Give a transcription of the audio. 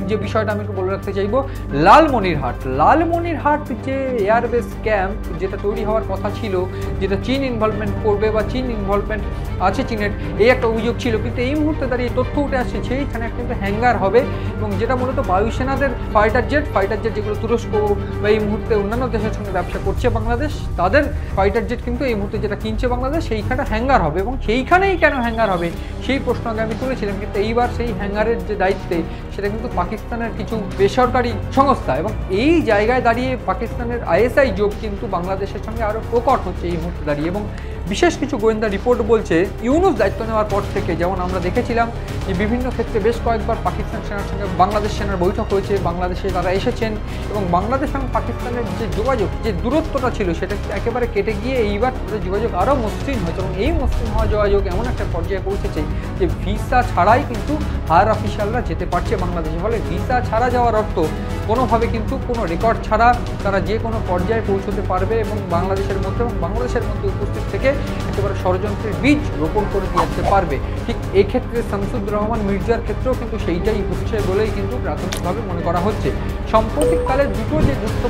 যে বিষয়টা আমি একটু বলে রাখতে চাইবো, লালমনিরহাট যে এয়ারবেস ক্যাম্প যেটা তৈরি হওয়ার কথা ছিল, যেটা চীন ইনভলভমেন্ট করবে বা চীন ইনভলভমেন্ট আছে চীনের, এই একটা অভিযোগ ছিল। কিন্তু এই মুহূর্তে দাঁড়িয়ে তথ্য উঠে আসছে সেইখানে কিন্তু হ্যাঙ্গার হবে, এবং যেটা মূলত বায়ুসেনাদের ফাইটার জেট যেগুলো তুরস্ক বা এই মুহূর্তে অন্যান্য দেশের সঙ্গে ব্যবসা করছে বাংলাদেশ, তাদের ফাইটার জেট কিন্তু এই মুহূর্তে যেটা কিনছে বাংলাদেশ, সেইখানে হ্যাঙ্গার হবে। এবং সেইখানেই কেন হ্যাঙ্গার হবে সেই প্রশ্ন আগে আমি তুলেছিলাম, কিন্তু এইবার সেই হ্যাঙ্গারের যে দায়িত্বে সেটা কিন্তু পাকিস্তানের কিছু বেসরকারি সংস্থা, এবং এই জায়গায় দাঁড়িয়ে পাকিস্তানের ISI যোগ কিন্তু বাংলাদেশের সঙ্গে আরও প্রকট হচ্ছে এই মুহূর্তে দাঁড়িয়ে। এবং বিশেষ কিছু গোয়েন্দা রিপোর্ট বলছে ইউনূস দায়িত্ব নেওয়ার পর থেকে, যেমন আমরা দেখেছিলাম যে বিভিন্ন ক্ষেত্রে বেশ কয়েকবার পাকিস্তান সেনার সঙ্গে বাংলাদেশ সেনার বৈঠক হয়েছে, বাংলাদেশে তারা এসেছেন, এবং বাংলাদেশ এবং পাকিস্তানের যে যোগাযোগ, যে দূরত্বটা ছিল সেটা একেবারে কেটে গিয়ে এইবার তাদের যোগাযোগ আরও মসৃণ হয়েছে। এবং এই মসৃণ হওয়া যোগাযোগ এমন একটা পর্যায়ে পৌঁছেছে যে ভিসা ছাড়াই কিন্তু হায়ার অফিসিয়ালরা যেতে পারছে বাংলাদেশে। ফলে ভিসা ছাড়া যাওয়ার অর্থ কোনোভাবে কিন্তু কোনো রেকর্ড ছাড়া তারা যে কোনো পর্যায়ে পৌঁছতে পারবে, এবং বাংলাদেশের মধ্যে উপস্থিত থেকে একেবারে ষড়যন্ত্রের বীজ রোপণ করে দিয়ে আসতে পারবে। ঠিক এক্ষেত্রে শামসুদ্দুর রহমান মির্জার ক্ষেত্রেও কিন্তু সেইটাই হচ্ছে বলেই কিন্তু প্রাথমিকভাবে মনে করা হচ্ছে। সাম্প্রতিককালে দুটো যে গুরুত্ব